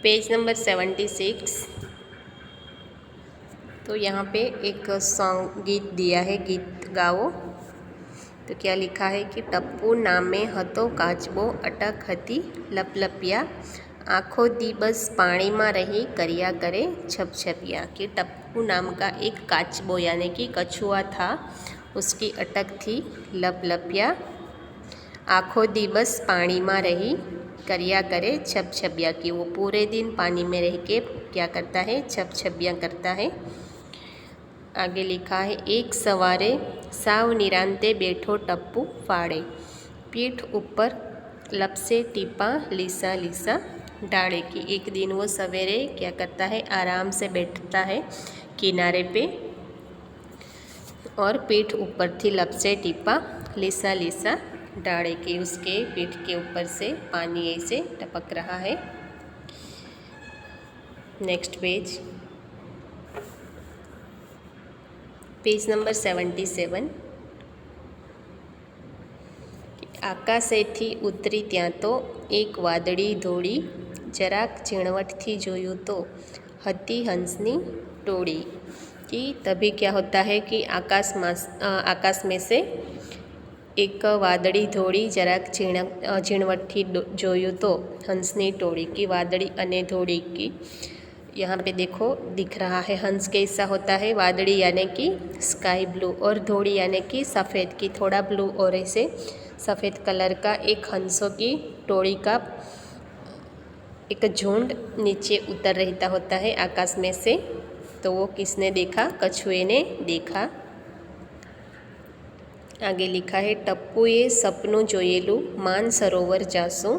Page number 76। तो यहाँ पे एक सॉन्ग गीत दिया है, गीत गाओ। तो क्या लिखा है कि टप्पू नामे हतो काचबो अटक हती लपलपिया आँखों दिवस पानी में रही करिया करे छपछपिया। कि टप्पू नाम का एक काचबो यानी कि कछुआ था, उसकी अटक थी लपलपिया, आँखों दिवस पानी में रही करिया करे छपछपिया। कि वो पूरे दिन पानी में रह के क्या करता है, छपछपियाँ करता है। आगे लिखा है एक सवारे साव निरांते बैठो टप्पू फाड़े, पीठ ऊपर लपसे टीपा लीसा लीसा डाले। कि एक दिन वो सवेरे क्या करता है, आराम से बैठता है किनारे पे और पीठ ऊपर थी लपसे टीपा लीसा लीसा डाले। कि उसके पीठ के ऊपर से पानी ऐसे टपक रहा है। Next page, page number 77। आकाशेथी उतरी त्यां तो एक वादળી ધોળી, જરાક ઝીણવટથી જોયું तो हती हंसनी टोड़ी। कि तभी क्या होता है कि आकाश में से एक वादળી ધોળી જરાક ઝીણવટથી જોયું तो हंसनी टोड़ी। की वादળી अने धोड़ी की यहाँ पे देखो दिख रहा है, हंस कैसा होता है, वादળી यानी कि स्काई ब्लू और धोड़ी यानी कि सफ़ेद, की थोड़ा ब्लू और ऐसे सफ़ेद कलर का एक हंसों की टोड़ी का एक झुंड नीचे उतर रहता होता है आकाश में से। तो वो किसने देखा, कछुए ने देखा। आगे लिखा है टप्पूए सपनों जोयेलू मान सरोवर जासू,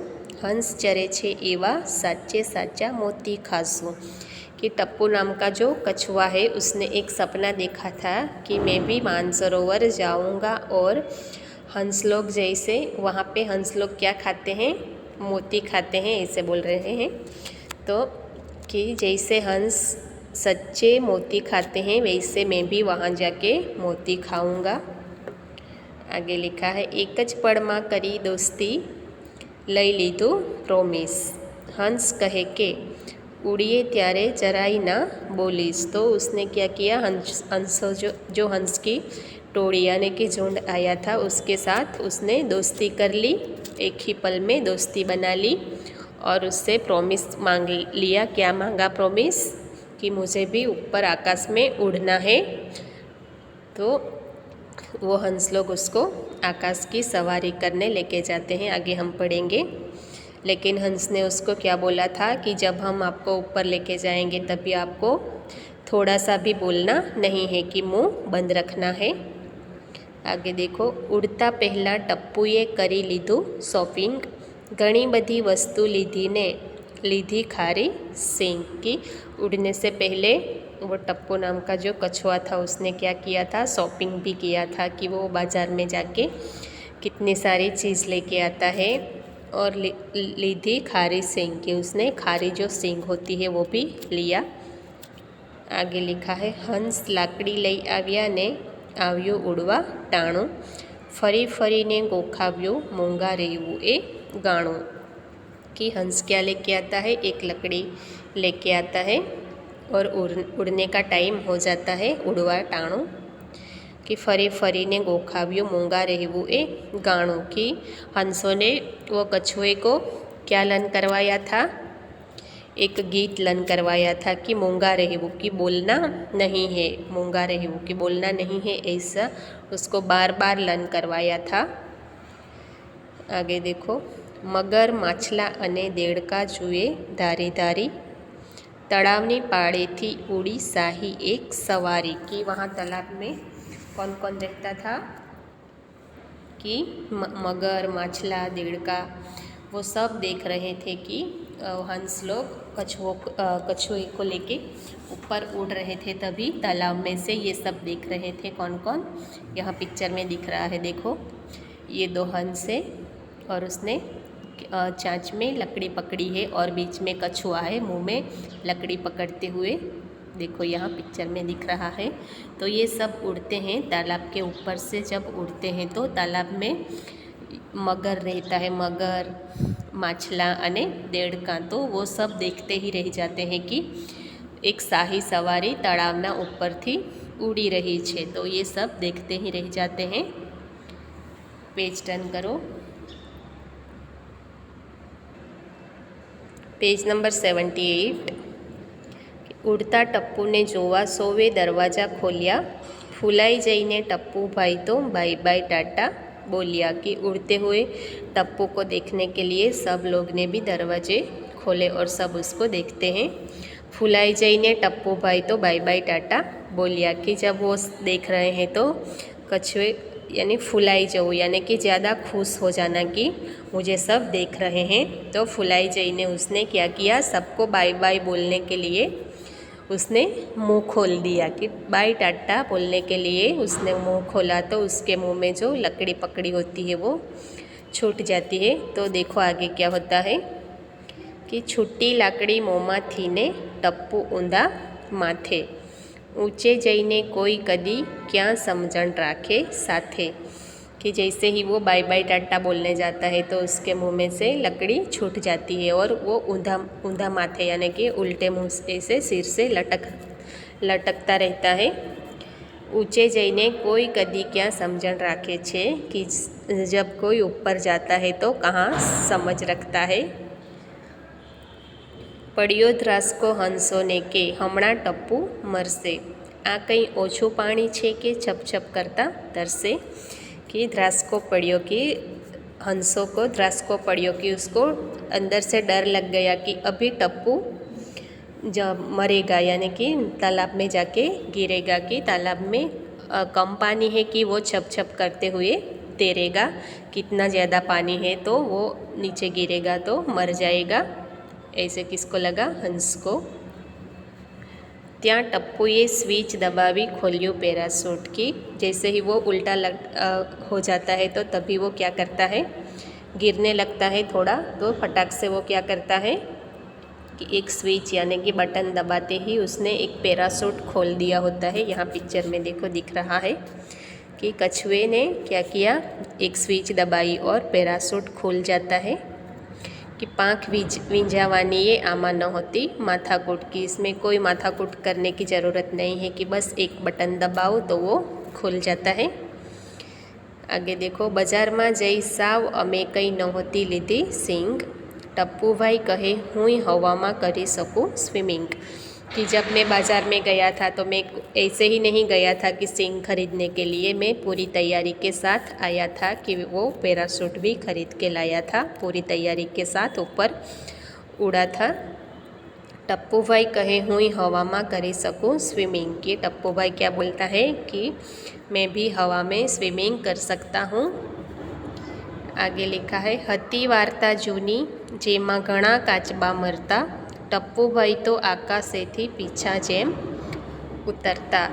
हंस चरे छे एवा साचे साचा मोती खासू। कि टप्पू नाम का जो कछुआ है उसने एक सपना देखा था कि मैं भी मानसरोवर जाऊंगा और हंस लोग जैसे वहाँ पे हंस लोग क्या खाते हैं, मोती खाते हैं, ऐसे बोल रहे हैं। तो कि जैसे हंस सच्चे मोती खाते हैं वैसे मैं भी वहाँ जाके मोती खाऊंगा। आगे लिखा है एकज पड़ में करी दोस्ती लई लीधु प्रोमिस, हंस कहे के उड़िए त्यारे जराई ना बोलीस। तो उसने क्या किया, हंसों जो हंस की टोड़ी यानी कि झुंड आया था उसके साथ उसने दोस्ती कर ली, एक ही पल में दोस्ती बना ली और उससे प्रॉमिस मांग लिया। क्या मांगा प्रॉमिस, कि मुझे भी ऊपर आकाश में उड़ना है। तो वो हंस लोग उसको आकाश की सवारी करने लेके जाते हैं, आगे हम पढ़ेंगे। लेकिन हंस ने उसको क्या बोला था कि जब हम आपको ऊपर लेके जाएंगे तभी आपको थोड़ा सा भी बोलना नहीं है, कि मुंह बंद रखना है। आगे देखो उड़ता पहला टप्पूए करी लीधु शॉपिंग, घणी बधी वस्तु लीधी ने लीधी खारी सींग। की उड़ने से पहले वो टप्पू नाम का जो कछुआ था उसने क्या किया था, शॉपिंग भी किया था। कि वो बाज़ार में जाके कितनी सारी चीज़ लेके आता है और लीधी खारी सींग, की उसने खारी जो सींग होती है वो भी लिया। आगे लिखा है हंस लाकड़ी लई आव्या ने आव्यो उड़वा टाणो, फरी फरी ने गोखाव्यो मूंगा रेवू ए गाणो। कि हंस क्या लेके आता है, एक लकड़ी लेके आता है और उड़ने का टाइम हो जाता है, उड़वा टाणो। कि फरी फरी ने गोखाव्यो मूंगा रहवू ए गाणो। कि हंसों ने वो कछुए को क्या लन करवाया था, एक गीत लन करवाया था कि मूंगा रहवू, कि बोलना नहीं है, मूंगा रहवू कि बोलना नहीं है, ऐसा उसको बार बार लन करवाया था। आगे देखो मगर माछला अने देड़का जुए धारी धारी, तलावनी पाड़े थी उड़ी शाही एक सवारी। कि वहाँ तालाब में कौन कौन रहता था, कि मगर माछला देड़का वो सब देख रहे थे कि हंस लोग कछुए को लेके ऊपर उड़ रहे थे। तभी तालाब में से ये सब देख रहे थे। कौन कौन, यहाँ पिक्चर में दिख रहा है, देखो ये दो हंस है और उसने चांच में लकड़ी पकड़ी है और बीच में कछुआ है मुंह में लकड़ी पकड़ते हुए, देखो यहाँ पिक्चर में दिख रहा है। तो ये सब उड़ते हैं तालाब के ऊपर से। जब उड़ते हैं तो तालाब में मगर रहता है, मगर माछला अने देड़का, तो वो सब देखते ही रह जाते हैं कि एक शाही सवारी तળાવના ઉપરથી उड़ी रही है। तो ये सब देखते ही रह जाते हैं। पेज टर्न करो। Page number 78। उड़ता टप्पू ने जोवा सौवे दरवाजा खोलिया, फूलाई जईने टप्पू भाई तो बाय बाय टाटा बोलिया। कि उड़ते हुए टप्पू को देखने के लिए सब लोग ने भी दरवाजे खोले और सब उसको देखते हैं। फूलाई जईने टप्पू भाई तो बाय बाय टाटा बोलिया। कि जब वो देख रहे हैं तो कछुए यानी फुलाई जाओ यानी कि ज़्यादा खुश हो जाना कि मुझे सब देख रहे हैं। तो फुलाई जई ने उसने क्या किया, सबको बाय बाय बोलने के लिए उसने मुंह खोल दिया। कि बाय टाटा बोलने के लिए उसने मुंह खोला तो उसके मुंह में जो लकड़ी पकड़ी होती है वो छूट जाती है। तो देखो आगे क्या होता है कि छूटी लाकड़ी मोमा थी ने टप्पू ऊंधा माथे, ऊंचे जईने कोई कदी क्या समझण राखे साथे। कि जैसे ही वो बाय बाय टाटा बोलने जाता है तो उसके मुंह में से लकड़ी छूट जाती है और वो ऊंधा माथे यानी कि उल्टे मुंह से सिर से लटकता रहता है। ऊंचे जईने कोई कदी क्या समझण राखे छे। कि जब कोई ऊपर जाता है तो कहाँ समझ रखता है। पड़ियो ध्रासको हंसो ने के हमणा टप्पू मरसे। आ कहीं ओछू पानी छे के छप छप करता तरसे। कि ध्रासको पड़ियो कि हंसों को ध्रासको पड़ियो कि उसको अंदर से डर लग गया कि अभी टप्पू जब मरेगा यानी कि तालाब में जाके गिरेगा। कि तालाब में कम पानी है कि वो छप छप करते हुए तैरेगा, कितना ज़्यादा पानी है तो वो नीचे गिरेगा तो मर जाएगा। ऐसे किसको लगा, हंस को। त्या टप्पूए स्विच दबावी खोलियो पैराशूट। की जैसे ही वो उल्टा हो जाता है तो तभी वो क्या करता है, गिरने लगता है थोड़ा, तो फटाक से वो क्या करता है कि एक स्विच यानी कि बटन दबाते ही उसने एक पैराशूट खोल दिया होता है। यहाँ पिक्चर में देखो दिख रहा है कि कछुए ने क्या किया, एक स्विच दबाई और पैराशूट खुल जाता है। कि पाँख वींझावानी ये आमा न होती माथाकूट। की इसमें कोई माथाकूट करने की ज़रूरत नहीं है कि बस एक बटन दबाओ तो वो खुल जाता है। आगे देखो, बाजार में जई साव अमे कई नहोती लीधी सींग, टप्पू भाई कहे हुई हवा में करी सकूँ स्विमिंग। कि जब मैं बाज़ार में गया था तो मैं ऐसे ही नहीं गया था कि सींग खरीदने के लिए, मैं पूरी तैयारी के साथ आया था। कि वो पैराशूट भी खरीद के लाया था, पूरी तैयारी के साथ ऊपर उड़ा था। टप्पू भाई कहे हुई हवा में करी सकूँ स्विमिंग। कि टप्पू भाई क्या बोलता है कि मैं भी हवा में स्विमिंग कर सकता हूँ। आगे लिखा है, हती वार्ता जूनी जेमा घणा काचबा मरता, टप्पू भाई तो आकाशे थी पीछा जेम उतरता।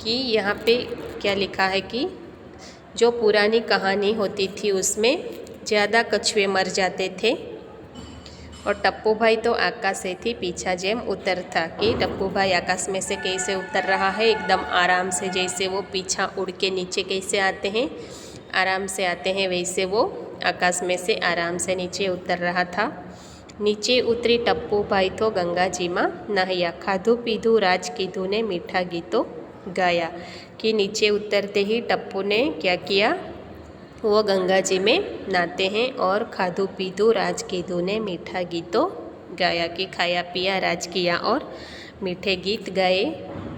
कि यहाँ पे क्या लिखा है कि जो पुरानी कहानी होती थी उसमें ज़्यादा कछुए मर जाते थे और टप्पू भाई तो आकाश से थी पीछा जेम उतरता। कि टप्पू भाई आकाश में से कैसे उतर रहा है, एकदम आराम से, जैसे वो पीछा उड़ के नीचे कैसे आते हैं, आराम से आते हैं, वैसे वो आकाश में से आराम से नीचे उतर रहा था। नीचे उतरी टप्पू भाई तो गंगा जी में नहाया, खाधू पीधू राज कीधू ने मीठा गीतों गाया। कि नीचे उतरते ही टप्पू ने क्या किया, वो गंगा जी में नहाते हैं और खाधू पीधू राज कीधू ने मीठा गीतों गाया। कि खाया पिया राज किया और मीठे गीत गाए।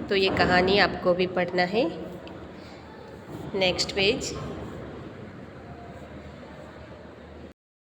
तो ये कहानी आपको भी पढ़ना है। Next page.